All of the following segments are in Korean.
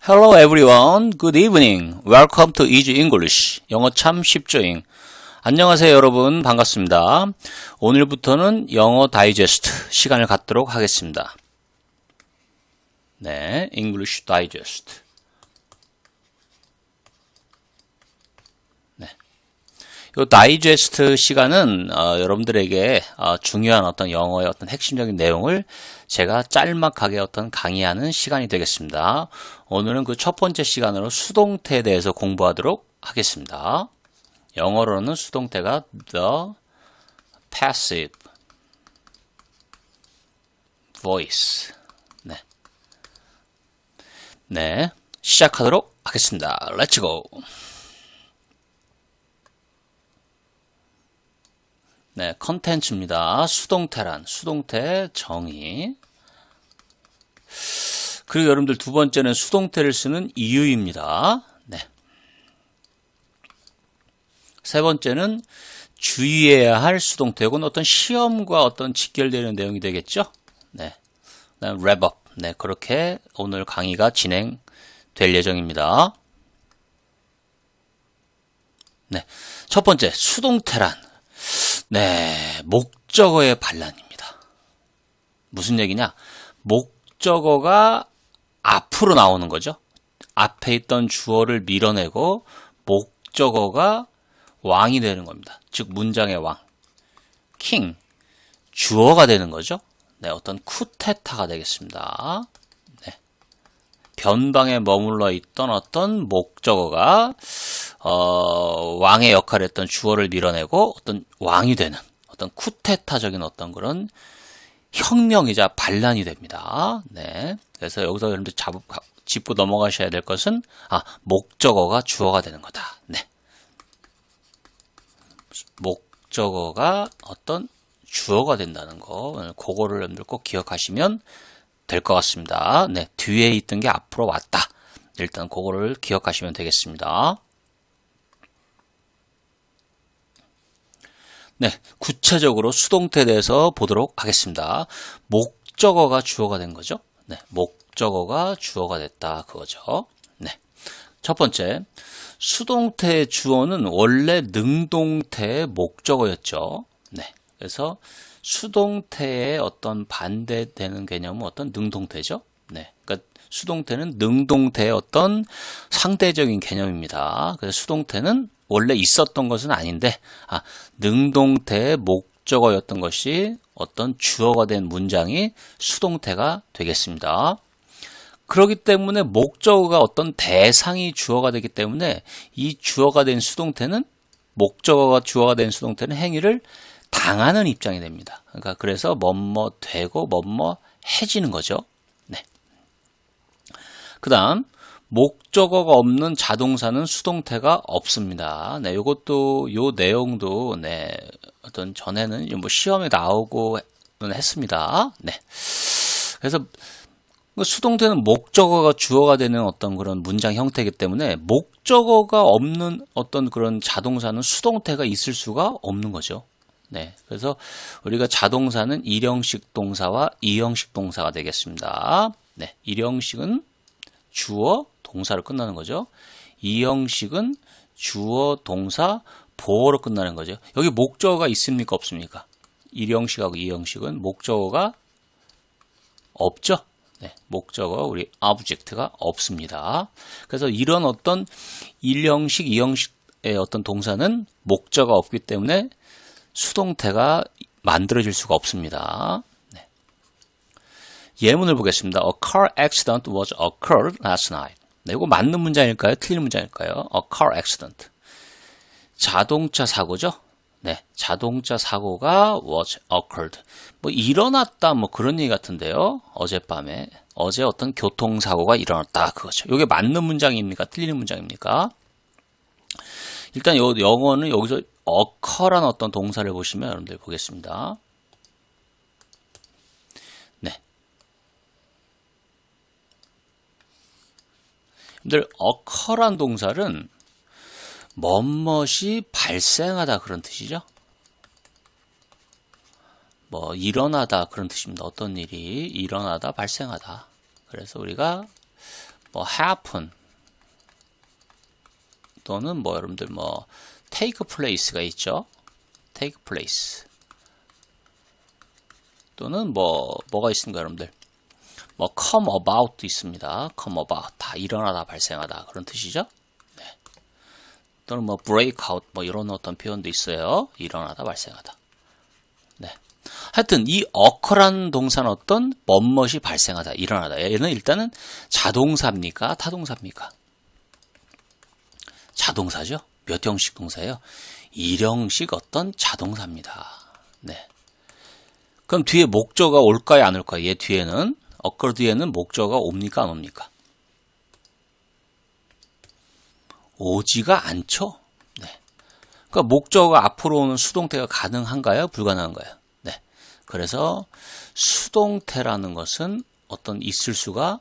Hello everyone. Good evening. Welcome to Easy English. 영어 참 쉽죠잉. 안녕하세요 여러분. 반갑습니다. 오늘부터는 영어 다이제스트 시간을 갖도록 하겠습니다. 네, English Digest. 네. 이 다이제스트 시간은 여러분들에게 중요한 어떤 영어의 어떤 핵심적인 내용을 제가 짤막하게 어떤 강의하는 시간이 되겠습니다. 오늘은 그 첫 번째 시간으로 수동태에 대해서 공부하도록 하겠습니다. 영어로는 수동태가 the passive voice. 네. 네. 시작하도록 하겠습니다. Let's go. 네, 컨텐츠입니다. 수동태란, 수동태 정의. 그리고 여러분들 두 번째는 수동태를 쓰는 이유입니다. 네. 세 번째는 주의해야 할 수동태, 혹은 어떤 시험과 어떤 직결되는 내용이 되겠죠? 네. 그다음 wrap up. 네, 그렇게 오늘 강의가 진행될 예정입니다. 네. 첫 번째, 수동태란. 네, 목적어의 반란입니다. 무슨 얘기냐? 목적어가 앞으로 나오는 거죠. 앞에 있던 주어를 밀어내고 목적어가 왕이 되는 겁니다. 즉 문장의 왕, king, 주어가 되는 거죠. 네, 어떤 쿠데타가 되겠습니다. 네, 변방에 머물러 있던 어떤 목적어가 왕의 역할을 했던 주어를 밀어내고 어떤 왕이 되는 어떤 쿠데타적인 어떤 그런 혁명이자 반란이 됩니다. 네. 그래서 여기서 여러분들 짚고 넘어가셔야 될 것은 목적어가 주어가 되는 거다. 네. 목적어가 어떤 주어가 된다는 거, 그거를 여러분들 꼭 기억하시면 될 것 같습니다. 네. 뒤에 있던 게 앞으로 왔다. 일단 그거를 기억하시면 되겠습니다. 네, 구체적으로 수동태에 대해서 보도록 하겠습니다. 목적어가 주어가 된 거죠. 네, 목적어가 주어가 됐다 그거죠. 네, 첫 번째, 수동태의 주어는 원래 능동태의 목적어였죠. 네, 그래서 수동태의 어떤 반대되는 개념은 어떤 능동태죠. 네, 그러니까 수동태는 능동태의 어떤 상대적인 개념입니다. 그래서 수동태는 원래 있었던 것은 아닌데 능동태의 목적어였던 것이 어떤 주어가 된 문장이 수동태가 되겠습니다. 그렇기 때문에 목적어가 어떤 대상이 주어가 되기 때문에 이 주어가 된 수동태는, 목적어가 주어가 된 수동태는 행위를 당하는 입장이 됩니다. 그러니까 그래서 뭐뭐 되고 뭐뭐 해지는 거죠. 네. 그 다음, 목적어가 없는 자동사는 수동태가 없습니다. 네, 요것도, 요 내용도, 네, 어떤 전에는 뭐 시험에 나오고 했습니다. 네. 그래서 수동태는 목적어가 주어가 되는 어떤 그런 문장 형태이기 때문에 목적어가 없는 어떤 그런 자동사는 수동태가 있을 수가 없는 거죠. 네. 그래서 우리가 자동사는 일형식 동사와 이형식 동사가 되겠습니다. 네. 일형식은 주어, 동사로 끝나는 거죠. 이형식은 주어, 동사, 보어로 끝나는 거죠. 여기 목적어가 있습니까? 없습니까? 일형식하고 이형식은 목적어가 없죠. 네, 목적어, 우리 object가 없습니다. 그래서 이런 어떤 일형식, 이형식의 어떤 동사는 목적어가 없기 때문에 수동태가 만들어질 수가 없습니다. 네. 예문을 보겠습니다. A car accident was occurred last night. 네, 이거 맞는 문장일까요? 틀린 문장일까요? A car accident. 자동차 사고죠? 네, 자동차 사고가 was occurred. 뭐 일어났다, 뭐 그런 얘기 같은데요. 어젯밤에 어제 어떤 교통사고가 일어났다 그거죠. 이게 맞는 문장입니까? 틀리는 문장입니까? 일단 요 영어는 여기서 occur란 어떤 동사를 보시면 여러분들 보겠습니다. 네. 여러분들 occur란 동사는 뭐뭇이 발생하다 그런 뜻이죠. 뭐 일어나다 그런 뜻입니다. 어떤 일이 일어나다 발생하다. 그래서 우리가 뭐 happen 또는 뭐 여러분들 뭐 take place가 있죠. take place 또는 뭐가 있습니까, 여러분들? 뭐 come about도 있습니다. come about 다 일어나다 발생하다 그런 뜻이죠. 네. 또는 뭐 break out 뭐 이런 어떤 표현도 있어요. 일어나다 발생하다. 네. 하여튼 이 occur라는 동사는 어떤 뭐뭇이 발생하다, 일어나다. 얘는 일단은 자동사입니까, 타동사입니까? 자동사죠. 몇 형식 동사예요? 일형식 어떤 자동사입니다. 네. 그럼 뒤에 목적어가 올까요, 안 올까요? 얘 뒤에는 occur 뒤에는 목적어가 옵니까, 안 옵니까? 오지가 않죠. 네. 그러니까 목적어가 앞으로 오는 수동태가 가능한가요, 불가능한가요? 네. 그래서 수동태라는 것은 어떤 있을 수가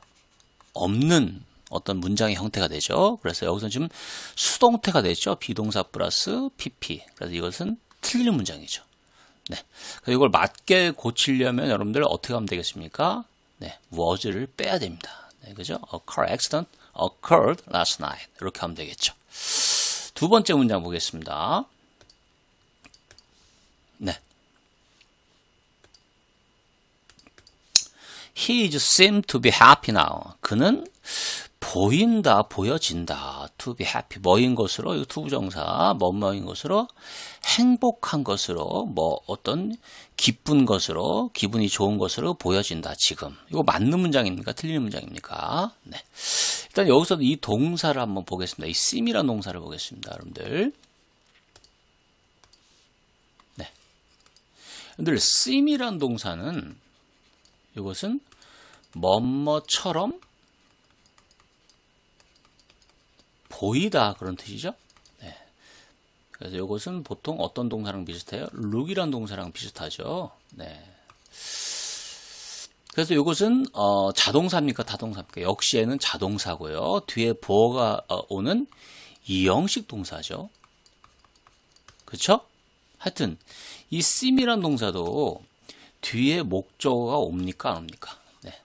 없는 어떤 문장의 형태가 되죠. 그래서 여기서 지금 수동태가 되죠. 비동사 플러스 PP. 그래서 이것은 틀린 문장이죠. 네. 그래서 이걸 맞게 고치려면 여러분들 어떻게 하면 되겠습니까? 네. was를 빼야 됩니다. 네. 그죠? A car accident occurred last night. 이렇게 하면 되겠죠. 두 번째 문장 보겠습니다. 네. He seemed to be happy now. 그는 보인다, 보여진다. to be happy. 뭐인 것으로, 이거 투부정사, 뭐뭐인 것으로, 행복한 것으로, 뭐 어떤 기쁜 것으로, 기분이 좋은 것으로 보여진다. 지금. 이거 맞는 문장입니까? 틀리는 문장입니까? 네. 일단 여기서 이 동사를 한번 보겠습니다. 이 seem이라는 동사를 보겠습니다. 여러분들. 네. 여러분들, seem이라는 동사는 이것은 뭐뭐처럼 보이다 그런 뜻이죠. 네. 그래서 이것은 보통 어떤 동사랑 비슷해요? look이란 동사랑 비슷하죠. 네. 그래서 이것은 자동사입니까, 타동사입니까? 역시 얘는 자동사고요. 뒤에 보어가 오는 이형식 동사죠. 그렇죠? 하여튼 이 seem이란 동사도 뒤에 목적어가 옵니까, 안 옵니까? 네.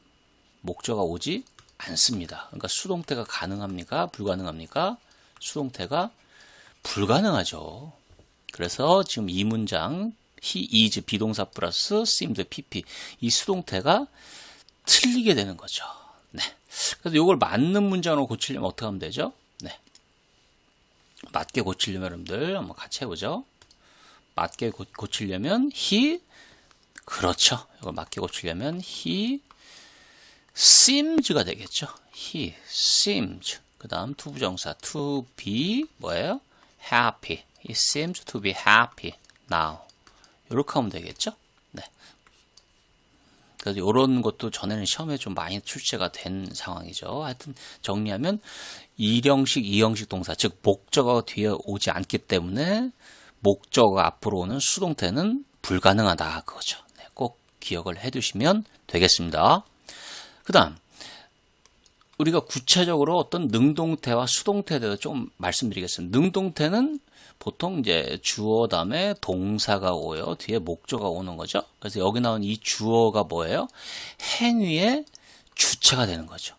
목적어가 오지 않습니다. 그러니까 수동태가 가능합니까? 불가능합니까? 수동태가 불가능하죠. 그래서 지금 이 문장 he is 비동사 플러스 seemed pp 이 수동태가 틀리게 되는 거죠. 네. 그래서 이걸 맞는 문장으로 고치려면 어떻게 하면 되죠? 네. 맞게 고치려면 여러분들 한번 같이 해보죠. 맞게 고치려면 he 그렇죠. 이걸 맞게 고치려면 he seems가 되겠죠. He seems. 그 다음 투부정사 to be 뭐예요? happy. He seems to be happy now. 이렇게 하면 되겠죠. 네. 그래서 이런 것도 전에는 시험에 좀 많이 출제가 된 상황이죠. 하여튼 정리하면 1형식, 2형식 동사, 즉 목적어가 뒤에 오지 않기 때문에 목적어가 앞으로 오는 수동태는 불가능하다 그거죠. 네, 꼭 기억을 해두시면 되겠습니다. 그 다음 우리가 구체적으로 어떤 능동태와 수동태에 대해서 좀 말씀드리겠습니다. 능동태는 보통 이제 주어 다음에 동사가 오요. 뒤에 목적어가 오는 거죠. 그래서 여기 나온 이 주어가 뭐예요? 행위의 주체가 되는 거죠.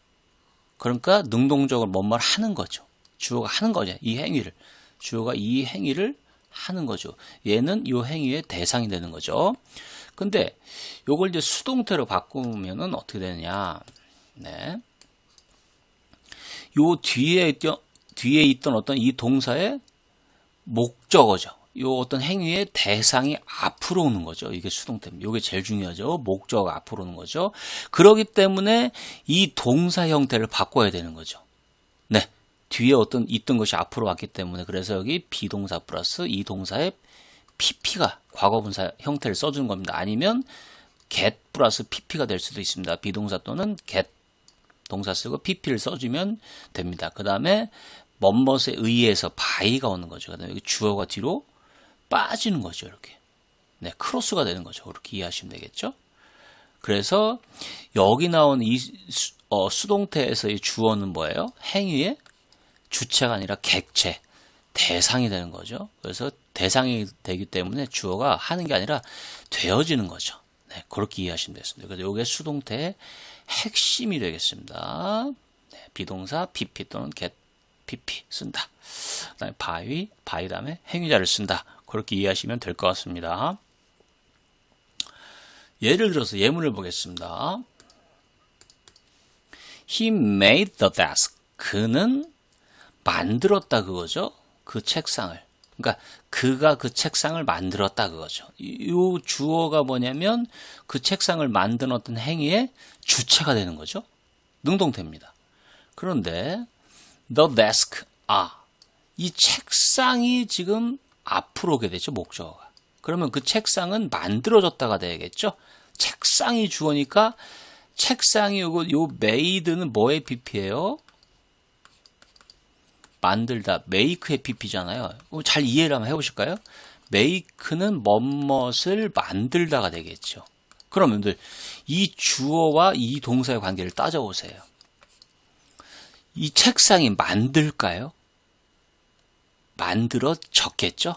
그러니까 능동적으로 뭔말 하는 거죠. 주어가 하는 거죠. 이 행위를. 주어가 이 행위를 하는 거죠. 얘는 이 행위의 대상이 되는 거죠. 근데 요걸 이제 수동태로 바꾸면은 어떻게 되느냐? 네. 요 뒤에 있던 어떤 이 동사의 목적어죠. 요 어떤 행위의 대상이 앞으로 오는 거죠. 이게 수동태입니다. 이게 제일 중요하죠. 목적어가 앞으로 오는 거죠. 그렇기 때문에 이 동사 형태를 바꿔야 되는 거죠. 네. 뒤에 어떤 있던 것이 앞으로 왔기 때문에 그래서 여기 비동사 플러스 이 동사의 pp가 과거분사 형태를 써주는 겁니다. 아니면 get 플러스 pp가 될 수도 있습니다. 비동사 또는 get 동사 쓰고 pp를 써주면 됩니다. 그 다음에 뭐뭇에 의해서 by가 오는 거죠. 그다음에 여기 주어가 뒤로 빠지는 거죠. 이렇게. 네, 크로스가 되는 거죠. 그렇게 이해하시면 되겠죠. 그래서 여기 나온 이 수동태에서의 주어는 뭐예요? 행위의 주체가 아니라 객체, 대상이 되는 거죠. 그래서 대상이 되기 때문에 주어가 하는 게 아니라 되어지는 거죠. 네, 그렇게 이해하시면 되겠습니다. 그래서 이게 수동태의 핵심이 되겠습니다. 네, 비동사 PP 또는 get PP 쓴다. 그다음에 by 다음에 행위자를 쓴다. 그렇게 이해하시면 될 것 같습니다. 예를 들어서 예문을 보겠습니다. He made the desk. 그는 만들었다 그거죠. 그 책상을. 그러니까 그가 그 책상을 만들었다 그거죠. 이 주어가 뭐냐면 그 책상을 만든 어떤 행위의 주체가 되는 거죠. 능동태입니다. 그런데 the desk, 이 책상이 지금 앞으로 오게 되죠. 목적어가. 그러면 그 책상은 만들어졌다가 되겠죠. 책상이 주어니까 책상이 오고 요 made는 뭐의 PP예요? 만들다, make의 PP잖아요. 잘 이해를 한번 해보실까요? make는 뭐뭇을 만들다가 되겠죠. 그럼 여러분들 이 주어와 이 동사의 관계를 따져보세요. 이 책상이 만들까요? 만들어졌겠죠?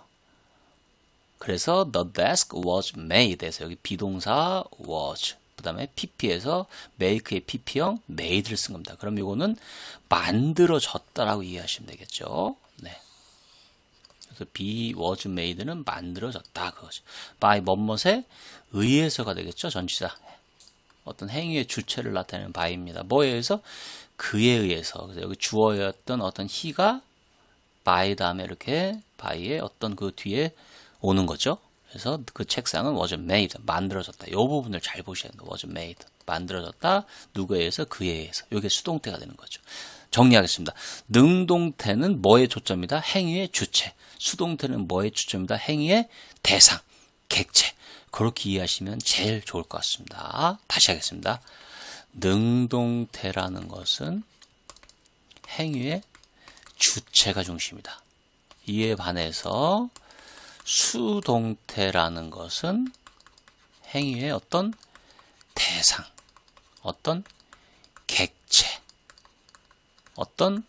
그래서 the desk was made 에서 여기 비동사 was 그 다음에 pp에서 make의 pp형 made를 쓴 겁니다. 그럼 이거는 만들어졌다라고 이해하시면 되겠죠. 네. 그래서 be was made는 만들어졌다 그거죠. by 뭐뭇에 의해서가 되겠죠. 전치사. 어떤 행위의 주체를 나타내는 by입니다. 뭐에 의해서? 그에 의해서. 그래서 여기 주어였던 어떤 he가 by 다음에 이렇게 by의 어떤 그 뒤에 오는 거죠. 그래서 그 책상은 was made, 만들어졌다. 이 부분을 잘 보셔야 돼요. was made, 만들어졌다. 누구에 의해서? 그에 의해서. 이게 수동태가 되는 거죠. 정리하겠습니다. 능동태는 뭐의 초점이다? 행위의 주체. 수동태는 뭐의 초점이다? 행위의 대상, 객체. 그렇게 이해하시면 제일 좋을 것 같습니다. 다시 하겠습니다. 능동태라는 것은 행위의 주체가 중심이다. 이에 반해서 수동태라는 것은 행위의 어떤 대상, 어떤 객체, 어떤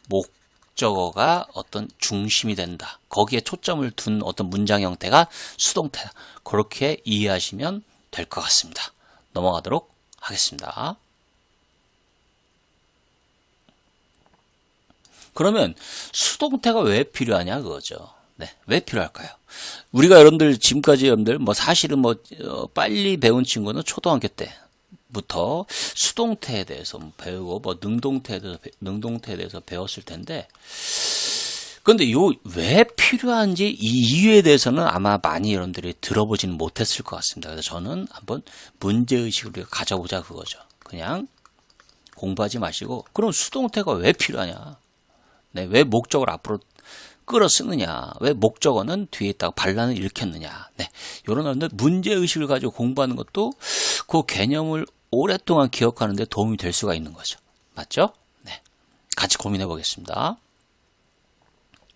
목적어가 어떤 중심이 된다. 거기에 초점을 둔 어떤 문장 형태가 수동태다. 그렇게 이해하시면 될 것 같습니다. 넘어가도록 하겠습니다. 그러면 수동태가 왜 필요하냐 그거죠. 네, 왜 필요할까요? 우리가 여러분들 지금까지 여러분들 사실은 빨리 배운 친구는 초등학교 때부터 수동태에 대해서 배우고 능동태에 대해서 배웠을 텐데, 그런데 왜 필요한지 이 이유에 대해서는 아마 많이 여러분들이 들어보지는 못했을 것 같습니다. 그래서 저는 한번 문제의식을 우리가 가져보자 그거죠. 그냥 공부하지 마시고, 그럼 수동태가 왜 필요하냐? 네, 왜 목적을 앞으로 끌어 쓰느냐? 왜 목적어는 뒤에 있다가 반란을 일으켰느냐? 네, 이런 문제의식을 가지고 공부하는 것도 그 개념을 오랫동안 기억하는 데 도움이 될 수가 있는 거죠. 맞죠? 네, 같이 고민해 보겠습니다.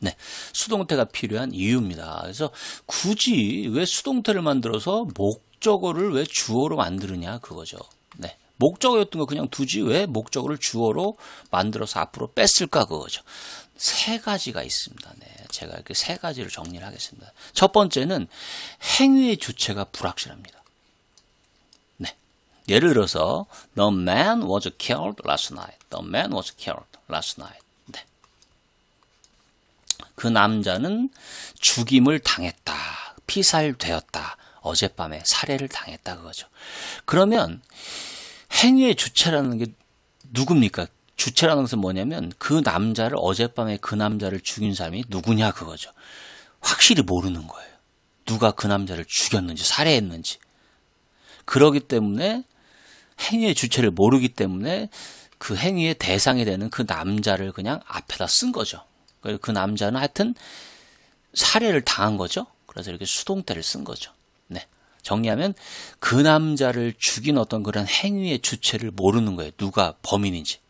네, 수동태가 필요한 이유입니다. 그래서 굳이 왜 수동태를 만들어서 목적어를 왜 주어로 만드느냐 그거죠. 네, 목적어였던 거 그냥 두지 왜 목적어를 주어로 만들어서 앞으로 뺐을까 그거죠. 세 가지가 있습니다. 네, 제가 이렇게 세 가지를 정리를 하겠습니다. 첫 번째는 행위의 주체가 불확실합니다. 네, 예를 들어서 The man was killed last night. The man was killed last night. 네, 그 남자는 죽임을 당했다. 피살되었다. 어젯밤에 살해를 당했다 그거죠. 그러면 행위의 주체라는 게 누굽니까? 주체라는 것은 뭐냐면 그 남자를 어젯밤에 그 남자를 죽인 사람이 누구냐 그거죠. 확실히 모르는 거예요. 누가 그 남자를 죽였는지 살해했는지. 그러기 때문에 행위의 주체를 모르기 때문에 그 행위의 대상이 되는 그 남자를 그냥 앞에다 쓴 거죠. 그 남자는 하여튼 살해를 당한 거죠. 그래서 이렇게 수동태를 쓴 거죠. 네, 정리하면 그 남자를 죽인 어떤 그런 행위의 주체를 모르는 거예요. 누가 범인인지.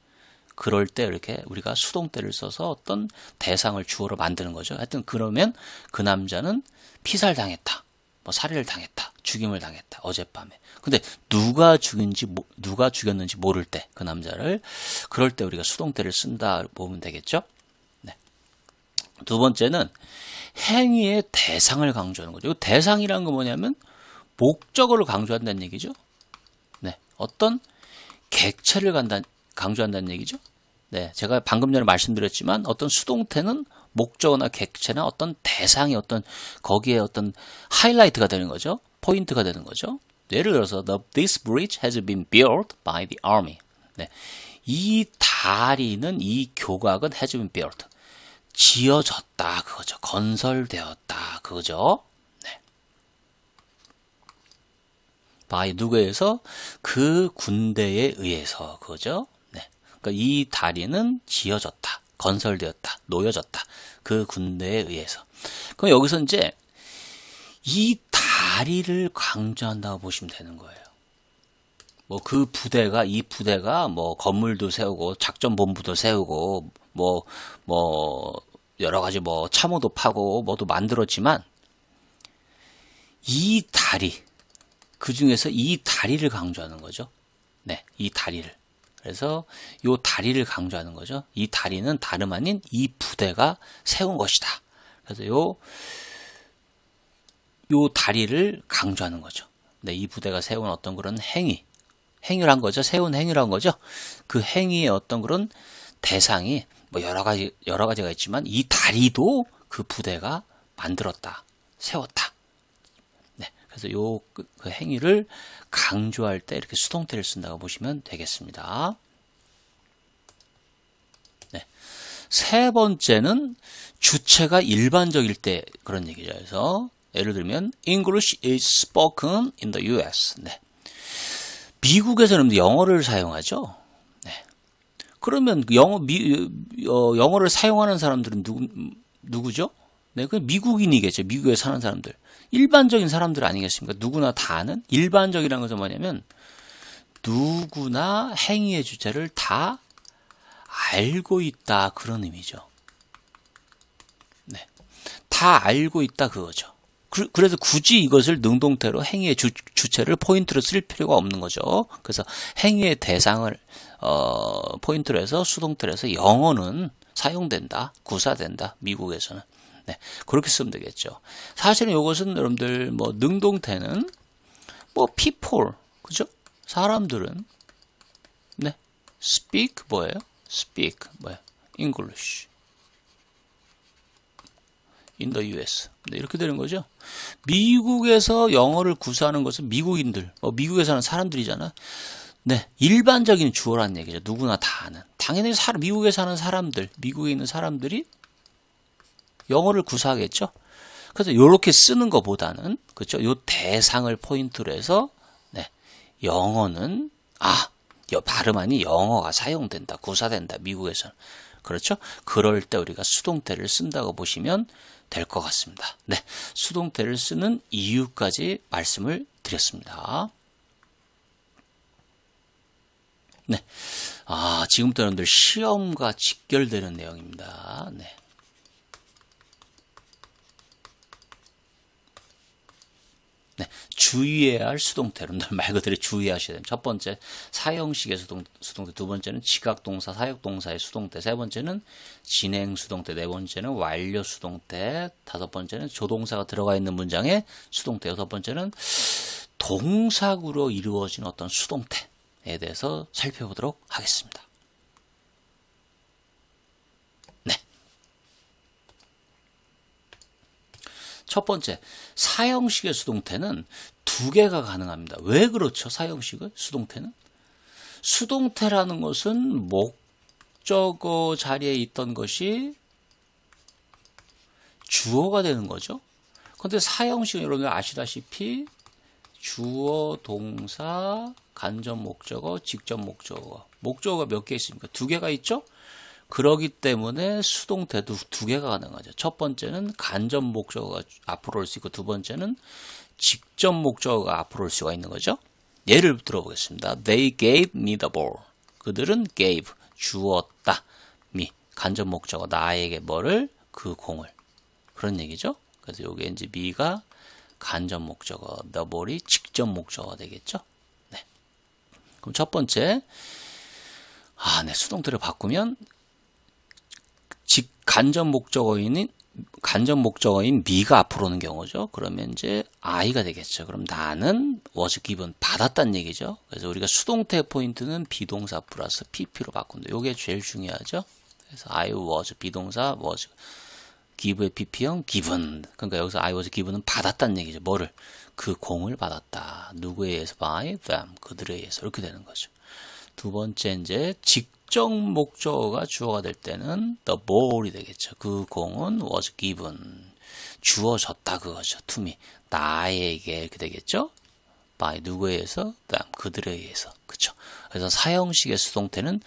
그럴 때 이렇게 우리가 수동태를 써서 어떤 대상을 주어로 만드는 거죠. 하여튼 그러면 그 남자는 피살당했다. 살해를 당했다. 죽임을 당했다. 어젯밤에. 근데 누가 죽였는지 모를 때 그 남자를 그럴 때 우리가 수동태를 쓴다 보면 되겠죠. 네. 두 번째는 행위의 대상을 강조하는 거죠. 대상이라는 건 뭐냐면 목적어를 강조한다는 얘기죠. 네. 어떤 객체를 강조한다는 얘기죠. 네, 제가 방금 전에 말씀드렸지만 어떤 수동태는 목적어나 객체나 어떤 대상이 어떤 거기에 어떤 하이라이트가 되는 거죠. 포인트가 되는 거죠. 예를 들어서 this bridge has been built by the army. 네, 이 다리는 이 교각은 has been built. 지어졌다 그거죠. 건설되었다 그거죠. 네. by 누구에 의해서? 그 군대에 의해서 그거죠. 네. 그러니까 이 다리는 지어졌다, 건설되었다, 놓여졌다. 그 군대에 의해서. 그럼 여기서 이제 이 다리를 강조한다고 보시면 되는 거예요. 뭐 그 부대가 이 부대가 뭐 건물도 세우고 작전본부도 세우고 뭐 여러 가지 뭐 참호도 파고 뭐도 만들었지만 이 다리 그 중에서 이 다리를 강조하는 거죠. 네, 이 다리를. 그래서 이 다리를 강조하는 거죠. 이 다리는 다름 아닌 이 부대가 세운 것이다. 그래서 요 다리를 강조하는 거죠. 네, 이 부대가 세운 어떤 그런 행위란 거죠. 세운 행위란 거죠. 그 행위의 어떤 그런 대상이 뭐 여러 가지가 있지만 이 다리도 그 부대가 만들었다, 세웠다. 네, 그래서 그 행위를 강조할 때 이렇게 수동태를 쓴다고 보시면 되겠습니다. 네, 세 번째는 주체가 일반적일 때 그런 얘기죠. 그래서 예를 들면 English is spoken in the US. 네. 미국에서는 영어를 사용하죠. 네. 그러면 영어를 사용하는 사람들은 누구죠? 네, 그 미국인이겠죠. 미국에 사는 사람들. 일반적인 사람들 아니겠습니까? 누구나 다 아는 일반적이라는 것은 뭐냐면 누구나 행위의 주체를 다 알고 있다 그런 의미죠. 네, 다 알고 있다 그거죠. 그래서 굳이 이것을 능동태로 행위의 주체를 포인트로 쓸 필요가 없는 거죠. 그래서 행위의 대상을 포인트로 해서 수동태로 해서 영어는 사용된다, 구사된다. 미국에서는. 네, 그렇게 쓰면 되겠죠. 사실은 이것은 여러분들 뭐 능동태는 뭐 people 그죠? 사람들은 네, speak 뭐예요? speak 뭐예요? English in the US. 네, 이렇게 되는 거죠. 미국에서 영어를 구사하는 것은 미국인들, 미국에 사는 사람들이잖아. 네, 일반적인 주어라는 얘기죠. 누구나 다 아는. 당연히 미국에 사는 사람들, 미국에 있는 사람들이 영어를 구사하겠죠. 그래서 이렇게 쓰는 것보다는 그렇죠. 요 대상을 포인트로 해서 네, 영어는 발음하니 영어가 사용된다, 구사된다. 미국에서는 그렇죠. 그럴 때 우리가 수동태를 쓴다고 보시면 될 것 같습니다. 네, 수동태를 쓰는 이유까지 말씀을 드렸습니다. 네, 지금부터 여러분들 시험과 직결되는 내용입니다. 네. 네, 주의해야 할 수동태. 여러분들 말 그대로 주의하셔야 됩니다. 첫 번째, 사형식의 수동태. 두 번째는 지각동사, 사역동사의 수동태. 세 번째는 진행 수동태. 네 번째는 완료 수동태. 다섯 번째는 조동사가 들어가 있는 문장의 수동태. 여섯 번째는 동사구로 이루어진 어떤 수동태에 대해서 살펴보도록 하겠습니다. 첫 번째, 사형식의 수동태는 두 개가 가능합니다. 왜 그렇죠? 사형식의 수동태는? 수동태라는 것은 목적어 자리에 있던 것이 주어가 되는 거죠. 그런데 사형식은 여러분들 아시다시피 주어, 동사, 간접 목적어, 직접 목적어. 목적어가 몇 개 있습니까? 두 개가 있죠? 그러기 때문에 수동태도 두 개가 가능하죠. 첫 번째는 간접 목적어가 앞으로 올 수 있고 두 번째는 직접 목적어가 앞으로 올 수가 있는 거죠. 예를 들어보겠습니다. They gave me the ball. 그들은 gave, 주었다. me, 간접 목적어, 나에게 뭐를? 그 공을. 그런 얘기죠. 그래서 여기 이제 me가 간접 목적어, the ball이 직접 목적어가 되겠죠. 네. 그럼 첫 번째, 네, 수동태를 바꾸면 간접 목적어인 me가 앞으로 오는 경우죠. 그러면 이제 I가 되겠죠. 그럼 나는 was given 받았다는 얘기죠. 그래서 우리가 수동태 포인트는 비동사 플러스 pp로 바꾼다. 이게 제일 중요하죠. 그래서 I was 비동사 was give의 pp형 given. 그러니까 여기서 I was given은 받았다는 얘기죠. 뭐를? 그 공을 받았다. 누구에 의해서? by them. 그들에 의해서. 이렇게 되는 거죠. 두 번째 이제 직접 목적어가 주어가 될 때는 the ball이 되겠죠. 그 공은 was given. 주어졌다 그거죠. to me. 나에게 이렇게 되겠죠. by 누구에 의해서? them. 그들에 의해서. 그쵸. 그래서 사형식의 수동태는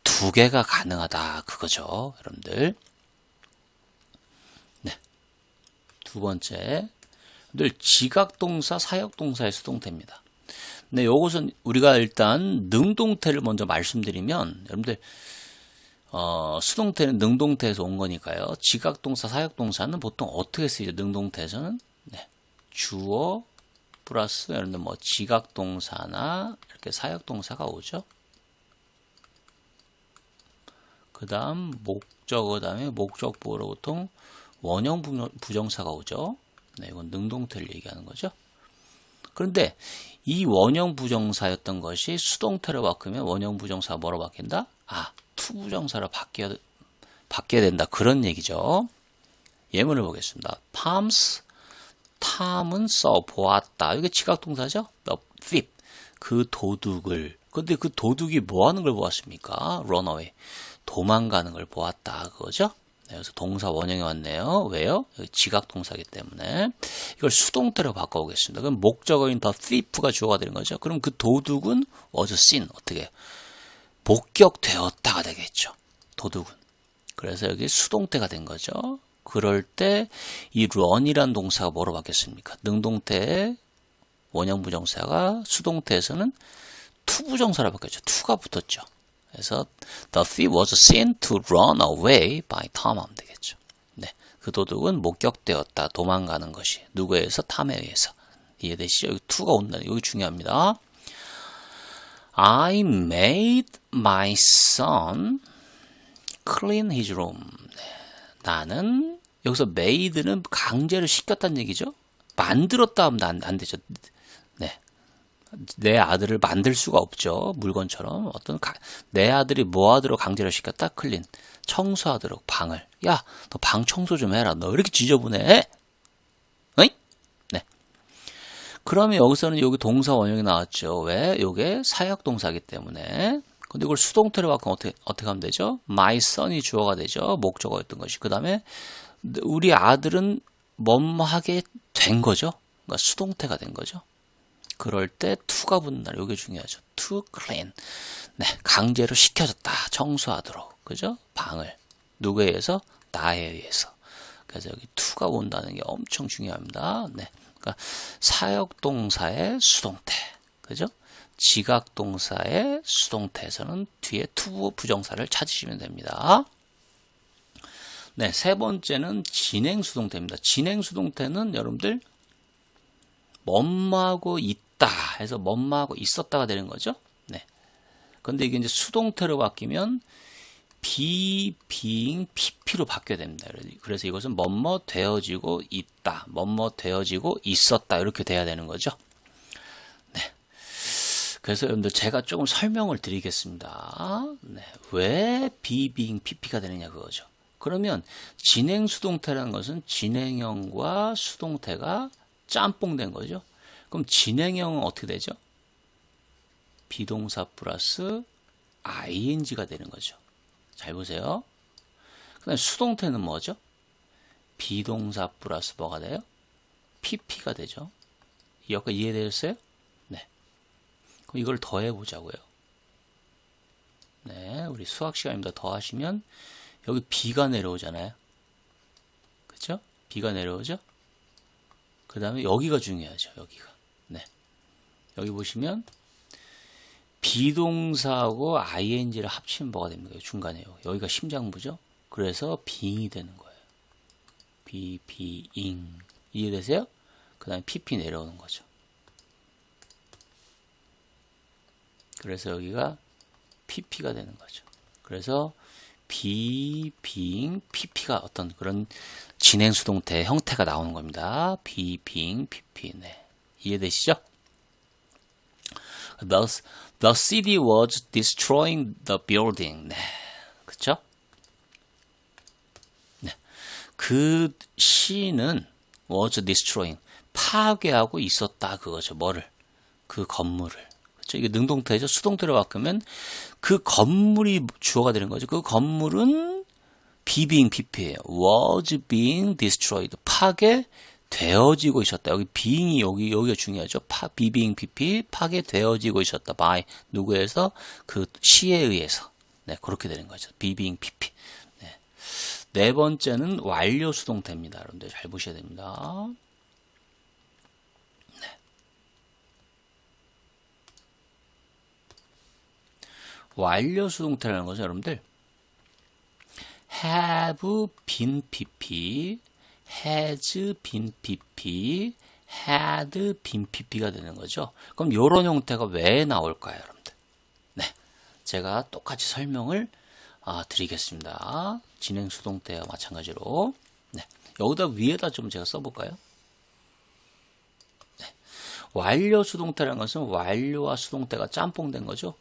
두 개가 가능하다 그거죠. 여러분들. 네. 두 번째. 늘 지각동사, 사역동사의 수동태입니다. 근데 요것은 우리가 일단 능동태를 먼저 말씀드리면 여러분들 수동태는 능동태에서 온 거니까요. 지각동사, 사역동사는 보통 어떻게 쓰이죠? 능동태에서는 네. 주어 플러스 여러분들 뭐 지각동사나 이렇게 사역동사가 오죠. 그 다음 목적어 다음에 목적보로 보통 원형 부정사가 오죠. 네, 이건 능동태를 얘기하는 거죠. 그런데 이 원형 부정사였던 것이 수동태로 바꾸면 원형 부정사가 뭐로 바뀐다? 투부정사로 바뀌어야 된다. 그런 얘기죠. 예문을 보겠습니다. Tom's, 탐은 써보았다. 이게 지각동사죠? The thief, 그 도둑을. 근데 그 도둑이 뭐 하는 걸 보았습니까? Run away, 도망가는 걸 보았다. 그거죠? 네, 그래서 동사 원형이 왔네요. 왜요? 지각동사이기 때문에. 이걸 수동태로 바꿔보겠습니다. 그럼 목적어인 the thief가 주어가 되는 거죠. 그럼 그 도둑은 was seen. 어떻게? 목격되었다가 되겠죠. 도둑은. 그래서 여기 수동태가 된 거죠. 그럴 때 이 run이란 동사가 뭐로 바뀌었습니까? 능동태의 원형 부정사가 수동태에서는 투부정사로 바뀌었죠. 투가 붙었죠. 그래서 the thief was seen to run away by Tom 하면 되겠죠. 네, 그 도둑은 목격되었다. 도망가는 것이. 누구에 의해서? 탐에 의해서. 이해되시죠? 여기 to가 온다는 여기 중요합니다. I made my son clean his room. 네, 나는 여기서 made는 강제로 시켰다는 얘기죠. 만들었다 하면 안 되죠. 네. 내 아들을 만들 수가 없죠. 물건처럼. 내 아들이 뭐 하도록 강제로 시켰다? 클린. 청소하도록 방을. 야, 너 방 청소 좀 해라. 너 왜 이렇게 지저분해? 어이? 네. 그러면 여기서는 여기 동사 원형이 나왔죠. 왜? 요게 사역동사이기 때문에. 근데 이걸 수동태로 바꾸면 어떻게 하면 되죠? My son이 주어가 되죠. 목적어였던 것이. 그 다음에 우리 아들은 뭐하게 된 거죠. 그러니까 수동태가 된 거죠. 그럴 때 to가 붙는다. 이게 중요하죠. to clean. 네, 강제로 시켜줬다. 청소하도록. 그죠? 방을. 누구에 의해서? 나에 의해서. 그래서 여기 to가 온다는 게 엄청 중요합니다. 네. 그러니까 사역동사의 수동태. 그죠? 지각동사의 수동태에서는 뒤에 to 부정사를 찾으시면 됩니다. 네, 세 번째는 진행수동태입니다. 진행수동태는 여러분들 뭐뭐하고 있다 해서 뭐뭐하고 있었다가 되는 거죠. 네. 근데 이게 이제 수동태로 바뀌면 be, being, pp로 바뀌어야 됩니다. 그래서 이것은 뭐뭐 되어지고 있다, 뭐뭐 되어지고 있었다 이렇게 돼야 되는 거죠. 네. 그래서 여러분들 제가 조금 설명을 드리겠습니다. 네. 왜 be, being, pp가 되느냐 그거죠. 그러면 진행수동태라는 것은 진행형과 수동태가 짬뽕된 거죠. 그럼 진행형은 어떻게 되죠? 비동사 플러스 ing가 되는 거죠. 잘 보세요. 그다음 수동태는 뭐죠? 비동사 플러스 뭐가 돼요? pp가 되죠. 여기까지 이해되셨어요? 네. 그럼 이걸 더해 보자고요. 네, 우리 수학 시간입니다. 더하시면 여기 b가 내려오잖아요. 그렇죠? b가 내려오죠? 그 다음에 여기가 중요하죠. 여기가. 네. 여기 보시면 비동사하고 ing를 합치면 뭐가 됩니까? 중간에요. 여기가 심장부죠. 그래서 being이 되는 거예요. being. 이해되세요? 그 다음에 pp 내려오는 거죠. 그래서 여기가 pp가 되는 거죠. 그래서 be, being, pp가 어떤 그런 진행수동태 형태가 나오는 겁니다. be, being, pp. 네. 이해되시죠? The city was destroying the building. 네. 그쵸? 네. 그 시는 was destroying. 파괴하고 있었다. 그거죠. 뭐를? 그 건물을. 그쵸? 이게 능동태죠. 수동태로 바꾸면 그 건물이 주어가 되는 거죠. 그 건물은 being pp예요. was being destroyed. 파괴되어지고 있었다. 여기 being이 여기가 중요하죠. being pp 파괴되어지고 있었다. by 누구에서? 그 시에 의해서. 네, 그렇게 되는 거죠. being pp. 네. 네 번째는 완료 수동태입니다. 여러분들 잘 보셔야 됩니다. 네. 완료 수동태라는 거죠, 여러분들. have been pp, has been pp, had been pp가 되는 거죠. 그럼 이런 형태가 왜 나올까요, 여러분들? 네, 제가 똑같이 설명을 드리겠습니다. 진행 수동태와 마찬가지로. 네, 여기다 위에다 좀 제가 써볼까요? 네, 완료 수동태라는 것은 완료와 수동태가 짬뽕된 거죠.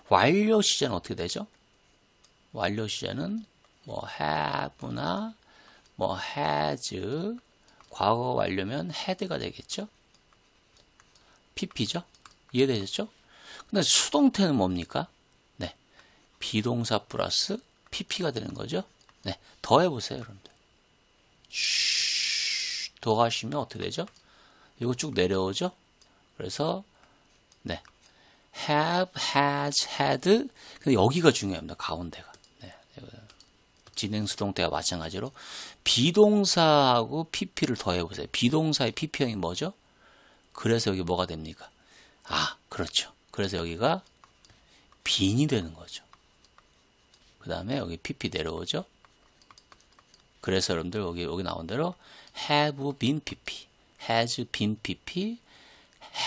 완료 시제는 어떻게 되죠? 완료 시제는 뭐 have나 뭐 has, 과거 완료면 had가 되겠죠? pp죠? 이해되셨죠? 근데 수동태는 뭡니까? 네, 비동사 플러스 pp가 되는 거죠? 네, 더 해보세요, 여러분들. 더 하시면 어떻게 되죠? 이거 쭉 내려오죠? 그래서 네, have, has, had. 여기가 중요합니다. 가운데가. 네, 진행 수동태와 마찬가지로 비동사하고 pp를 더해보세요. 비동사의 pp형이 뭐죠? 그래서 여기 뭐가 됩니까? 그렇죠. 그래서 여기가 being이 되는 거죠. 그 다음에 여기 pp 내려오죠. 그래서 여러분들 여기 나온 대로 have been pp, has been pp,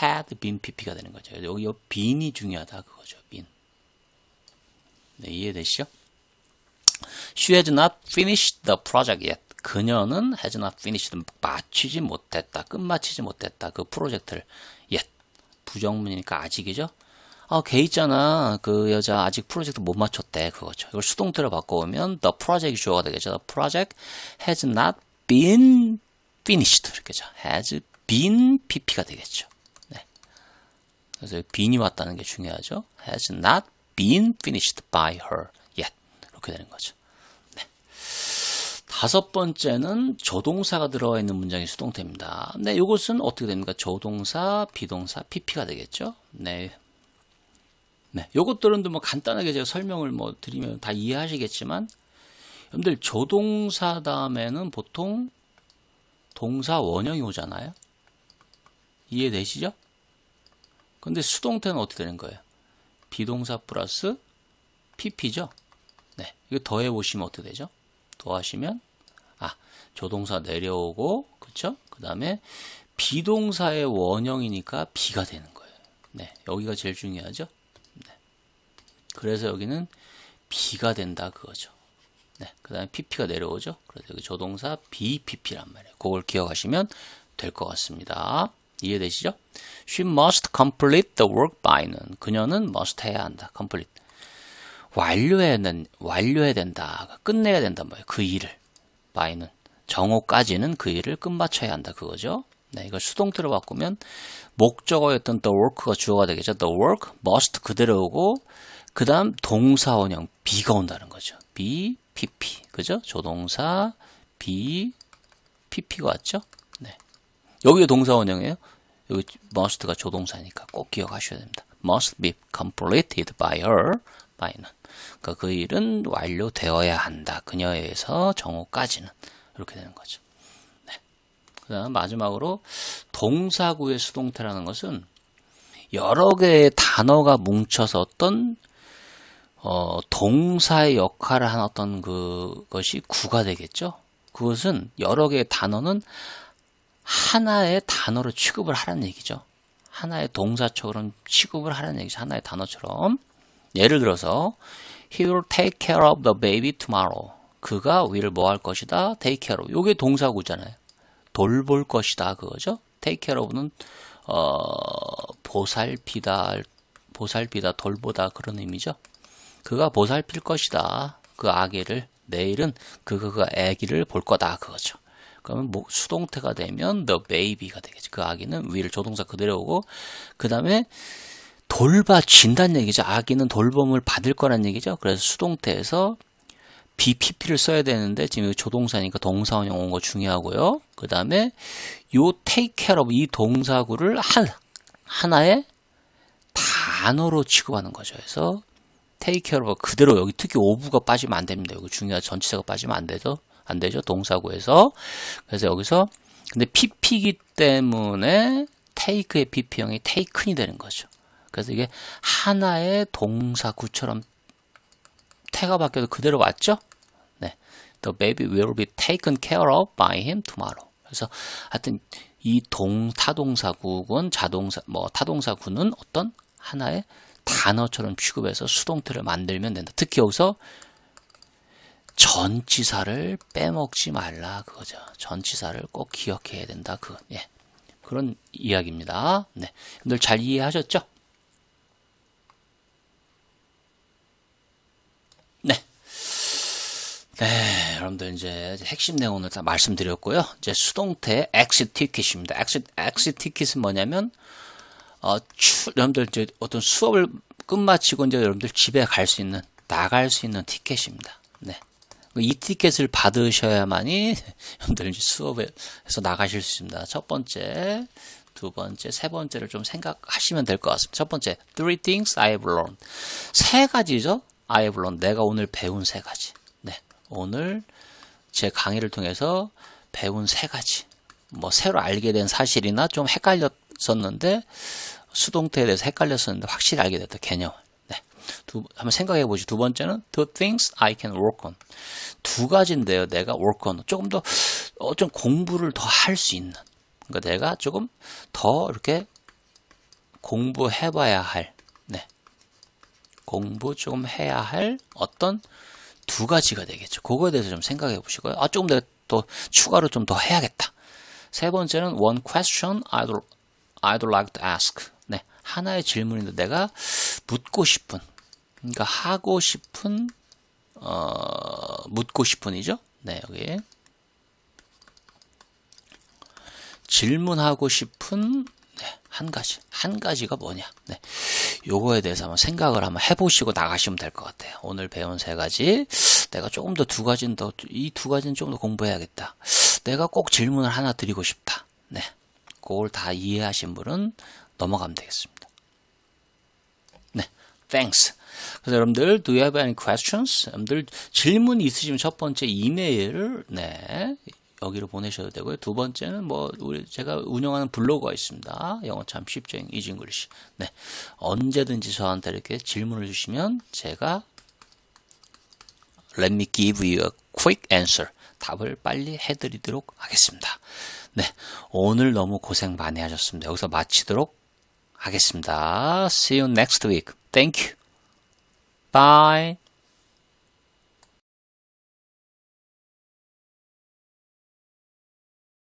had been pp가 되는 거죠. 여기 being이 중요하다 그거죠. being. 네, 이해되시죠? She has not finished the project yet. 그녀는 has not finished, 마치지 못했다, 끝마치지 못했다. 그 프로젝트를 yet. 부정문이니까 아직이죠. 걔 있잖아. 그 여자 아직 프로젝트 못 마쳤대. 그거죠. 이걸 수동태로 바꿔오면 the project 주어가 되겠죠. The project has not been finished. 이렇게죠. has been pp가 되겠죠. 네. 그래서 bean이 왔다는 게 중요하죠. has not been finished by her yet. 이렇게 되는 거죠. 네. 다섯 번째는 조동사가 들어가 있는 문장이 수동태입니다. 네, 이것은 어떻게 됩니까? 조동사, 비동사, pp가 되겠죠. 네. 네, 요것들은 뭐 간단하게 제가 설명을 드리면 다 이해하시겠지만, 여러분들 조동사 다음에는 보통 동사 원형이 오잖아요. 이해되시죠? 근데 수동태는 어떻게 되는 거예요? 비동사 플러스 pp죠. 네, 이거 더해 보시면 어떻게 되죠? 더하시면 조동사 내려오고, 그렇죠? 그 다음에 비동사의 원형이니까 be가 되는 거예요. 네, 여기가 제일 중요하죠. 그래서 여기는 be가 된다 그거죠. 네, 그 다음에 pp가 내려오죠. 그래서 여기 조동사 BPP란 말이에요. 그걸 기억하시면 될 것 같습니다. 이해되시죠? She must complete the work by는, 그녀는 must 해야 한다. complete. 완료해야 된다. 끝내야 된단 말이에요. 그 일을. by는 정오까지는 그 일을 끝마쳐야 한다 그거죠. 네, 이걸 수동태로 바꾸면 목적어였던 the work가 주어가 되겠죠. The work must 그대로 오고, 그 다음 동사 원형 be가 온다는 거죠. be, pp. 그죠? 조동사 be, pp가 왔죠? 네. 여기가 동사 원형이에요. 여기 must가 조동사니까 꼭 기억하셔야 됩니다. must be completed by her, by는. 그러니까 그 일은 완료되어야 한다. 그녀에 의해서 정오까지는. 이렇게 되는 거죠. 네. 그 다음 마지막으로 동사구의 수동태라는 것은 여러 개의 단어가 뭉쳐서 어떤 동사의 역할을 하는 어떤 그것이 구가 되겠죠. 그것은 여러 개의 단어는 하나의 단어로 취급을 하라는 얘기죠. 하나의 동사처럼 취급을 하라는 얘기죠. 하나의 단어처럼. 예를 들어서 He will take care of the baby tomorrow. 그가 위를 뭐 할 것이다? take care of. 요게 동사구잖아요. 돌볼 것이다 그거죠. take care of는 보살피다, 보살피다, 돌보다 그런 의미죠. 그가 보살필 것이다. 그 아기를 내일은 그가 아기를 볼 거다 그거죠. 그러면 수동태가 되면 the baby가 되겠죠. 그 아기는 위를 조동사 그대로 오고 그 다음에 돌봐진다는 얘기죠. 아기는 돌봄을 받을 거란 얘기죠. 그래서 수동태에서 BPP를 써야 되는데 지금 조동사니까 동사원형 온 거 중요하고요. 그 다음에 요 take care of 이 동사구를 하나의 단어로 취급하는 거죠. 그래서 take care of 그대로 여기 특히 of가 빠지면 안 됩니다. 여기 중요한 전치사가 빠지면 안 되죠. 동사구에서. 그래서 여기서 근데 PP이기 때문에 take의 PP형이 taken이 되는 거죠. 그래서 이게 하나의 동사구처럼 태가 바뀌어도 그대로 왔죠? 네. The baby will be taken care of by him tomorrow. 그래서 하여튼 이 타동사구는 타동사구는 어떤 하나의 단어처럼 취급해서 수동태를 만들면 된다. 특히 여기서 전치사를 빼먹지 말라 그거죠. 전치사를 꼭 기억해야 된다. 그런 이야기입니다. 네. 여러분들 잘 이해하셨죠? 네, 여러분들 이제 핵심 내용을 다 말씀드렸고요. 이제 수동태 exit ticket입니다. exit ticket은 뭐냐면 여러분들 이제 어떤 수업을 끝마치고 이제 여러분들 집에 갈 수 있는 나갈 수 있는 티켓입니다. 네, 이 티켓을 받으셔야만이 여러분들 이제 수업에서 나가실 수 있습니다. 첫 번째, 두 번째, 세 번째를 좀 생각하시면 될 것 같습니다. 첫 번째, three things I have learned. 세 가지죠. I have learned. 내가 오늘 배운 세 가지. 네. 오늘 제 강의를 통해서 배운 세 가지. 새로 알게 된 사실이나 좀 헷갈렸었는데, 수동태에 대해서 헷갈렸었는데, 확실히 알게 됐다. 개념을. 네. 한번 생각해 보시죠. 두 번째는, two things I can work on. 두 가지인데요. 내가 work on. 조금 더, 좀 공부를 더 할 수 있는. 그러니까 내가 조금 더 이렇게 공부해 봐야 할, 네. 공부 조금 해야 할 어떤 두 가지가 되겠죠. 그거에 대해서 좀 생각해 보시고요. 조금 더 추가로 좀 더 해야겠다. 세 번째는 one question I'd like to ask. 네, 하나의 질문인데 내가 묻고 싶은, 그러니까 하고 싶은, 묻고 싶은이죠. 네, 여기 질문하고 싶은 한 가지가 뭐냐. 네. 요거에 대해서 한번 생각을 한번 해보시고 나가시면 될 것 같아요. 오늘 배운 세 가지. 내가 조금 더 이 두 가지는 좀 더 공부해야겠다. 내가 꼭 질문을 하나 드리고 싶다. 네. 그걸 다 이해하신 분은 넘어가면 되겠습니다. 네. Thanks. 그래서 여러분들, do you have any questions? 여러분들 질문이 있으시면 첫 번째 이메일, 네. 여기로 보내셔도 되고요. 두 번째는 제가 운영하는 블로그가 있습니다. 영어 참 쉽죠. Easy English. 네. 언제든지 저한테 이렇게 질문을 주시면 제가 let me give you a quick answer. 답을 빨리 해드리도록 하겠습니다. 네. 오늘 너무 고생 많이 하셨습니다. 여기서 마치도록 하겠습니다. See you next week. Thank you. Bye.